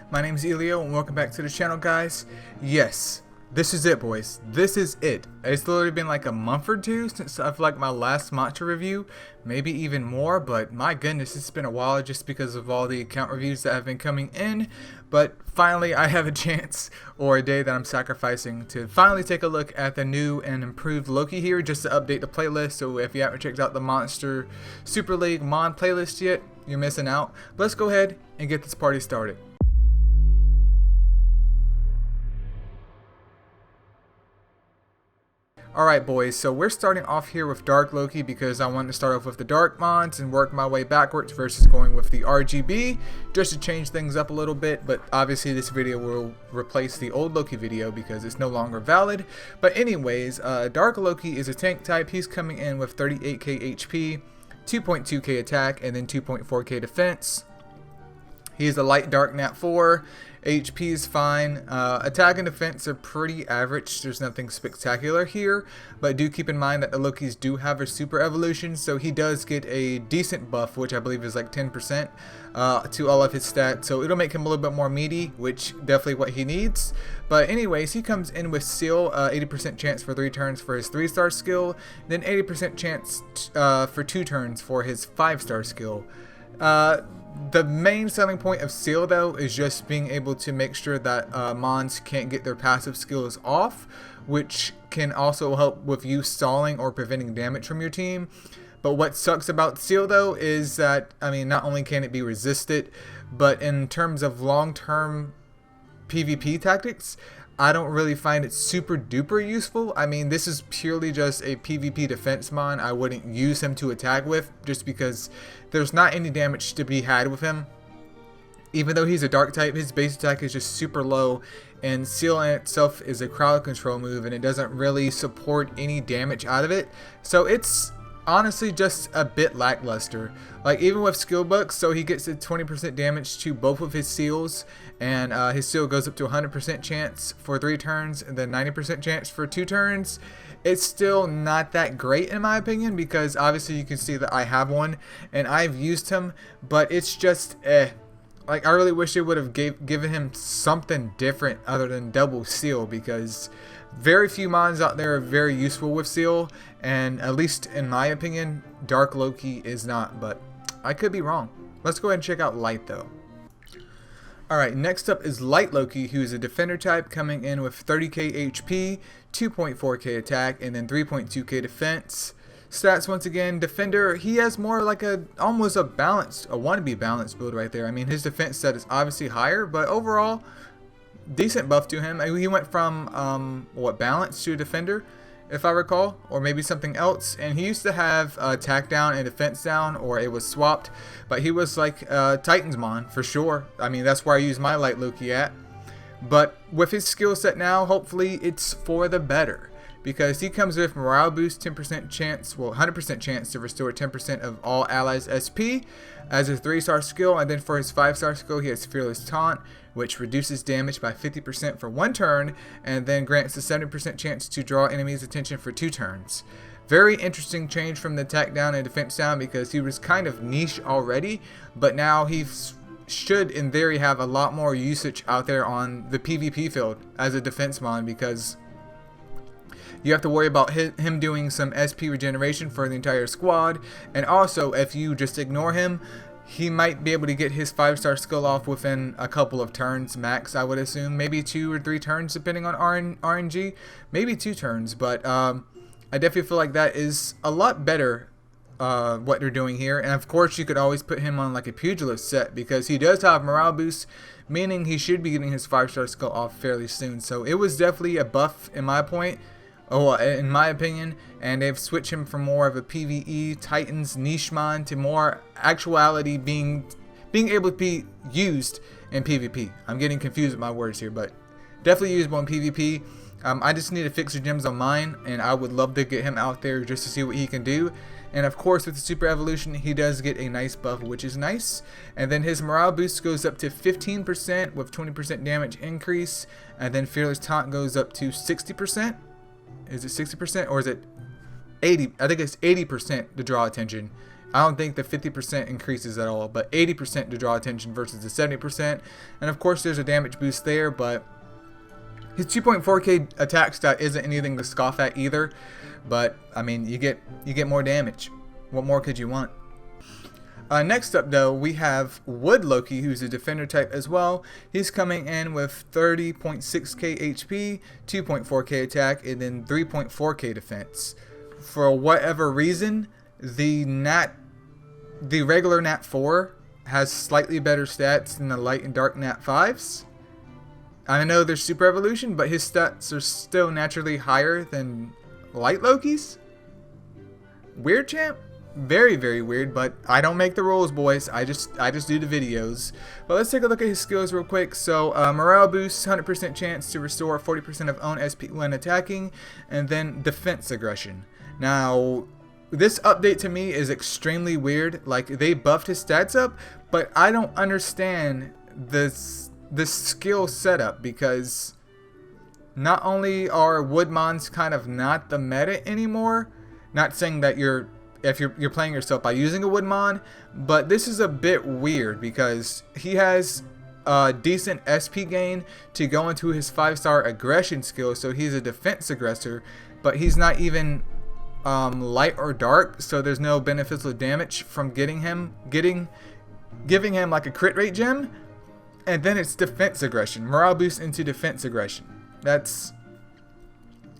My name is Eileo and welcome back to the channel, guys. Yes, this is it, boys. This is it. It's literally been like a month or two since I've like my last matcha review, maybe even more, but my goodness, it's been a while just because of all the account reviews that have been coming in. But finally I have a chance, or a day that I'm sacrificing, to finally take a look at the new and improved Loki here, just to update the playlist. So if you haven't checked out the Monster Super League Mon playlist yet, you're missing out. Let's go ahead and get this party started. Alright boys, so we're starting off here with Dark Loki because I wanted to start off with the Dark Mons and work my way backwards versus going with the RGB, just to change things up a little bit. But obviously this video will replace the old Loki video because it's no longer valid. But anyways, Dark Loki is a tank type. He's coming in with 38k HP, 2.2k attack, and then 2.4k defense. He's a light dark nat 4. HP is fine. Attack and defense are pretty average. There's nothing spectacular here, but do keep in mind that the Lokis do have a super evolution, so he does get a decent buff, which I believe is like 10% to all of his stats. So it'll make him a little bit more meaty, which definitely what he needs. But anyways, he comes in with Seal, 80% chance for 3 turns for his 3-star skill, then 80% chance for 2 turns for his 5-star skill. The main selling point of Seal, though, is just being able to make sure that Mons can't get their passive skills off, which can also help with you stalling or preventing damage from your team. But what sucks about Seal, though, is that, I mean, not only can it be resisted, but in terms of long-term PvP tactics, I don't really find it super duper useful. I mean, this is purely just a PvP defense mon. I wouldn't use him to attack with, just because there's not any damage to be had with him. Even though he's a dark type, his base attack is just super low, and Seal in itself is a crowd control move, and it doesn't really support any damage out of it. So it's honestly just a bit lackluster. Like, even with skill books, so he gets a 20% damage to both of his seals, and his seal goes up to 100% chance for 3 turns and then 90% chance for 2 turns. It's still not that great in my opinion, because obviously you can see that I have one and I've used him, but it's just like, I really wish they would have given him something different other than double seal, because very few mons out there are very useful with Seal, and at least in my opinion, Dark Loki is not, but I could be wrong. Let's go ahead and check out Light, though. Alright, next up is Light Loki, who is a defender type, coming in with 30k HP, 2.4k attack, and then 3.2k defense. Stats, once again, defender, he has more like almost a wannabe balanced build right there. I mean, his defense stat is obviously higher, but overall, decent buff to him. He went from balance to defender, if I recall, or maybe something else. And he used to have attack down and defense down, or it was swapped, but he was like Titans Mon for sure. I mean, that's where I use my Light Loki at. But with his skill set now, hopefully it's for the better, because he comes with morale boost, 10% chance, well, 100% chance to restore 10% of all allies SP as a 3-star skill. And then for his 5-star skill, he has Fearless Taunt, which reduces damage by 50% for 1 turn, and then grants a 70% chance to draw enemies' attention for 2 turns. Very interesting change from the attack down and defense down, because he was kind of niche already, but now he should in theory have a lot more usage out there on the PvP field as a defense mon, because you have to worry about him doing some SP regeneration for the entire squad, and also if you just ignore him, he might be able to get his 5-star skill off within a couple of turns max, I would assume. Maybe 2 or 3 turns depending on RNG. Maybe 2 turns, but I definitely feel like that is a lot better what they're doing here. And of course you could always put him on like a pugilist set, because he does have morale boost, meaning he should be getting his 5-star skill off fairly soon. So it was definitely a buff in my opinion, and they've switched him from more of a PvE Titans niche mon to more actuality being able to be used in PvP. I'm getting confused with my words here, but definitely usable in PvP. I just need to fix the gems on mine, and I would love to get him out there just to see what he can do. And of course, with the super evolution, he does get a nice buff, which is nice. And then his morale boost goes up to 15% with 20% damage increase, and then Fearless Taunt goes up to 60%. Is it 60% or is it 80? I think it's 80% to draw attention. I don't think the 50% increases at all, but 80% to draw attention versus the 70%. And of course there's a damage boost there, but his 2.4k attack stat isn't anything to scoff at either. But I mean, you get more damage. What more could you want? Next up though, we have Wood Loki, who's a defender type as well. He's coming in with 30.6k HP, 2.4k attack, and then 3.4k defense. For whatever reason, the regular Nat 4 has slightly better stats than the light and dark Nat 5s. I know there's super evolution, but his stats are still naturally higher than light Loki's. Weird, champ. Very, very weird, but I don't make the rules, boys. I just do the videos. But let's take a look at his skills real quick. So morale boost, 100% chance to restore 40% of own SP when attacking, and then defense aggression. Now, this update to me is extremely weird. Like, they buffed his stats up, but I don't understand this skill setup, because not only are Woodmons kind of not the meta anymore, not saying that if you're playing yourself by using a Woodmon, but this is a bit weird because he has a decent SP gain to go into his 5-star aggression skill, so he's a defense aggressor, but he's not even light or dark, so there's no beneficial damage from giving him like a crit rate gem. And then it's defense aggression, morale boost into defense aggression. That's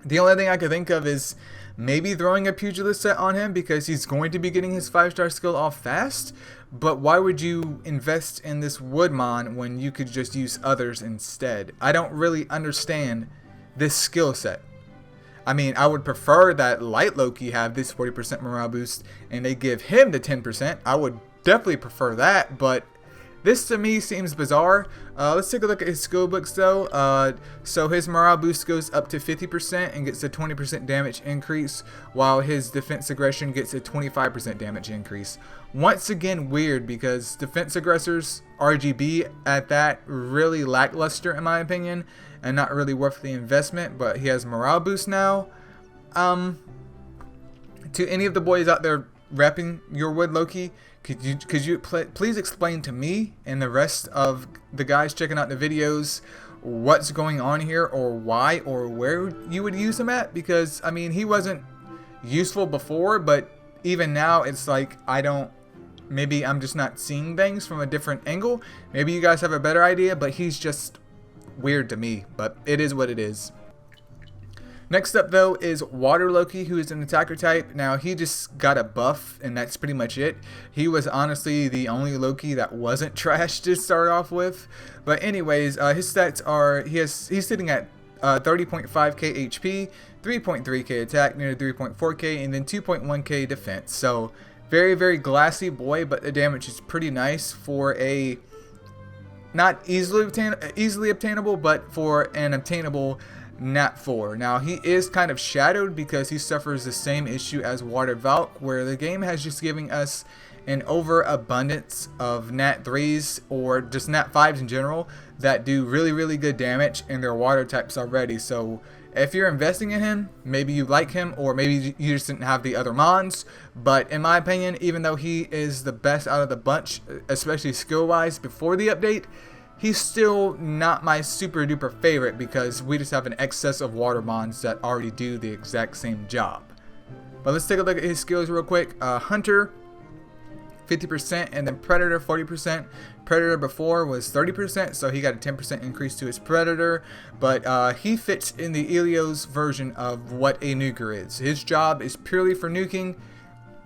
the only thing I could think of, is maybe throwing a pugilist set on him because he's going to be getting his 5-star skill off fast. But why would you invest in this Woodmon when you could just use others instead? I don't really understand this skill set. I mean, I would prefer that light Loki have this 40% morale boost and they give him the 10%. I would definitely prefer that, but this to me seems bizarre. Let's take a look at his skill books though. So his morale boost goes up to 50% and gets a 20% damage increase, while his defense aggression gets a 25% damage increase. Once again, weird, because defense aggressors, RGB at that, really lackluster in my opinion, and not really worth the investment. But he has morale boost now. To any of the boys out there repping your Wood Loki, could you please explain to me and the rest of the guys checking out the videos what's going on here, or why or where you would use him at? Because I mean, he wasn't useful before, but even now it's like maybe I'm just not seeing things from a different angle. Maybe you guys have a better idea, but he's just weird to me, but it is what it is. Next up though is Water Loki, who is an attacker type. Now he just got a buff and that's pretty much it. He was honestly the only Loki that wasn't trash to start off with. But anyways, his stats are, he's sitting at 30.5k HP, 3.3k attack, near 3.4k, and then 2.1k defense. So very, very glassy boy, but the damage is pretty nice for a not easily obtainable, but for an obtainable Nat 4. Now he is kind of shadowed because he suffers the same issue as Water Valk, where the game has just given us an overabundance of Nat 3s or just Nat 5s in general that do really, really good damage in their water types already. So if you're investing in him, maybe you like him, or maybe you just didn't have the other mons. But in my opinion, even though he is the best out of the bunch, especially skill wise before the update, he's still not my super duper favorite because we just have an excess of water mons that already do the exact same job. But let's take a look at his skills real quick. Hunter, 50%, and then Predator, 40%. Predator before was 30%, so he got a 10% increase to his Predator. But he fits in the Eilio's version of what a nuker is. His job is purely for nuking.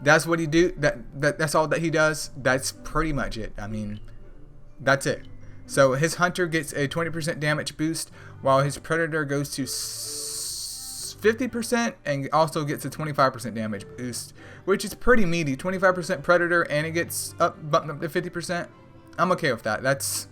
That's what he do. That's all that he does. That's pretty much it. I mean, that's it. So his Hunter gets a 20% damage boost, while his Predator goes to 50% and also gets a 25% damage boost, which is pretty meaty. 25% Predator and it gets bumped up to 50%. I'm okay with that. That's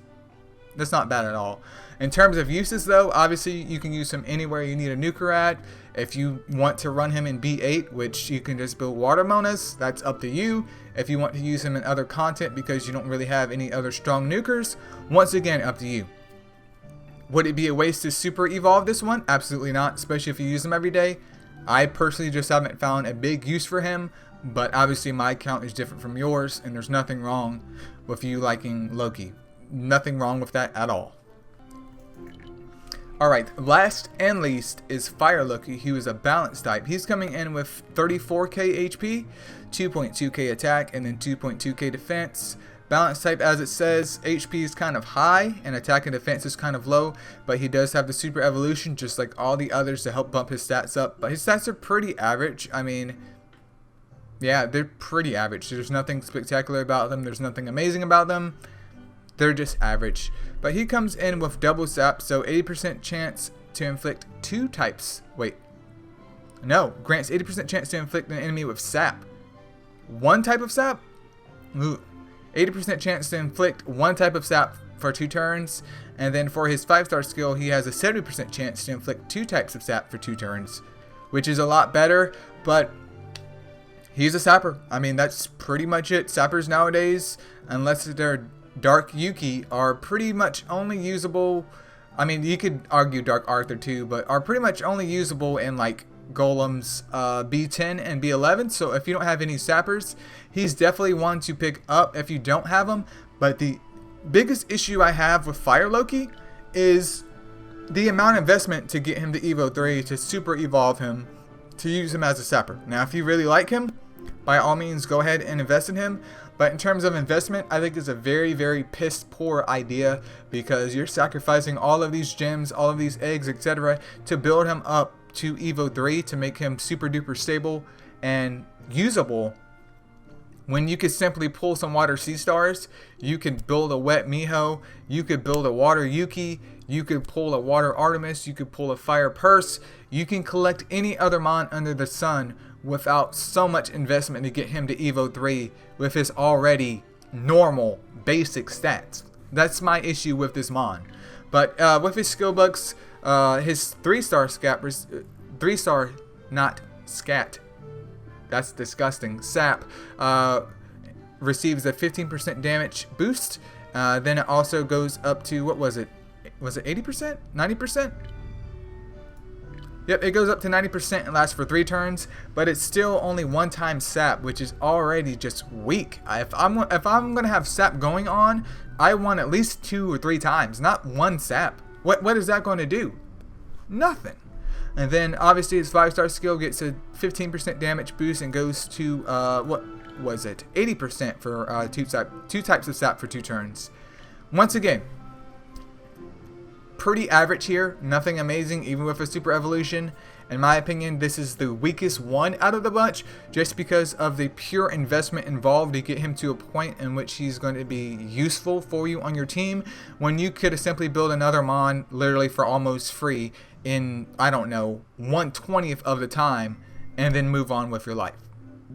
not bad at all. In terms of uses though, obviously you can use him anywhere you need a nuker at. If you want to run him in B8, which you can just build water monas, that's up to you. If you want to use him in other content because you don't really have any other strong nukers, once again, up to you. Would it be a waste to super evolve this one? Absolutely not, especially if you use him every day. I personally just haven't found a big use for him, But obviously my account is different from yours, and there's nothing wrong with you liking Loki. Nothing wrong with that at all. Alright, last and least is Fire Loki, who is a balanced type. He's coming in with 34k HP, 2.2k attack, and then 2.2k defense. Balanced type, as it says, HP is kind of high, and attack and defense is kind of low, but he does have the super evolution, just like all the others, to help bump his stats up. But his stats are pretty average. I mean, yeah, they're pretty average. There's nothing spectacular about them. There's nothing amazing about them. They're just average. But he comes in with double sap, so 80% chance to inflict two types. Wait. No, grants 80% chance to inflict an enemy with sap. One type of sap? Ooh. 80% chance to inflict one type of sap for 2 turns. And then for his 5-star skill, he has a 70% chance to inflict 2 types of sap for 2 turns. Which is a lot better, but he's a sapper. I mean, that's pretty much it. Sappers nowadays, unless they're Dark Yuki, are pretty much only usable. I mean, you could argue Dark Arthur too, but are pretty much only usable in like Golems B10 and B11. So if you don't have any sappers, he's definitely one to pick up if you don't have him. But the biggest issue I have with Fire Loki is the amount of investment to get him to Evo 3, to super evolve him, to use him as a sapper. Now, if you really like him, by all means, go ahead and invest in him. But in terms of investment, I think it's a very, very piss poor idea, because you're sacrificing all of these gems, all of these eggs, etc. to build him up to Evo 3, to make him super duper stable and usable, when you could simply pull some water sea stars. You could build a wet Miho, you could build a water Yuki, you could pull a water Artemis, you could pull a fire Purse. You can collect any other mon under the sun without so much investment to get him to Evo 3 with his already normal basic stats. That's my issue with this mon. But with his skill bucks, his 3-star scat, 3-star, not scat, that's disgusting, sap, receives a 15% damage boost. Then it also goes up to, what was it 80%? 90%? Yep, it goes up to 90% and lasts for 3 turns, but it's still only 1 time sap, which is already just weak. If I'm gonna have sap going on, I want at least 2 or 3 times, not 1 sap. What is that going to do? Nothing. And then obviously his 5-star skill gets a 15% damage boost and goes to what was it? 80% for 2 types of sap for 2 turns. Once again, pretty average here, nothing amazing, even with a super evolution. In my opinion, this is the weakest one out of the bunch, just because of the pure investment involved to get him to a point in which he's going to be useful for you on your team, when you could simply build another mon literally for almost free in, I don't know, 1/20th of the time, and then move on with your life.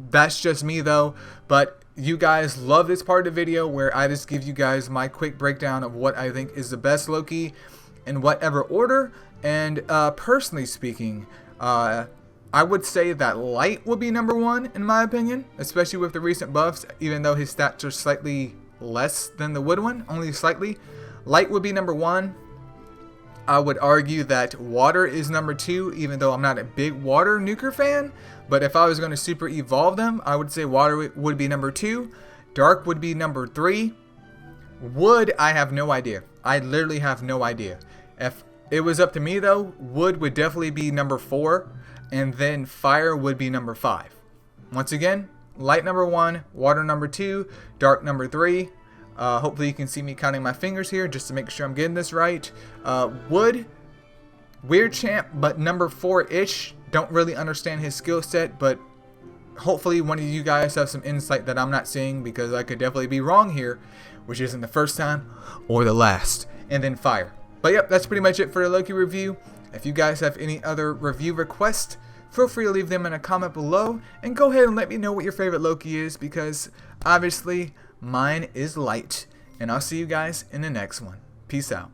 That's just me though, but you guys love this part of the video where I just give you guys my quick breakdown of what I think is the best Loki in whatever order. And personally speaking, I would say that Light would be number 1 in my opinion, especially with the recent buffs, even though his stats are slightly less than the Wood one, only slightly. Light would be number 1. I would argue that Water is number 2, even though I'm not a big Water nuker fan. But if I was going to super evolve them, I would say Water would be number 2. Dark would be number 3. Wood, I have no idea. I literally have no idea. If it was up to me though, Wood would definitely be number 4, and then Fire would be number 5. Once again, Light number 1, Water number 2, Dark number 3. Hopefully you can see me counting my fingers here just to make sure I'm getting this right. Wood, weird champ, but number 4-ish. Don't really understand his skill set, but hopefully one of you guys have some insight that I'm not seeing, because I could definitely be wrong here, which isn't the first time or the last. And then Fire. But yep, that's pretty much it for the Loki review. If you guys have any other review requests, feel free to leave them in a comment below, and go ahead and let me know what your favorite Loki is, because obviously mine is Light. And I'll see you guys in the next one. Peace out.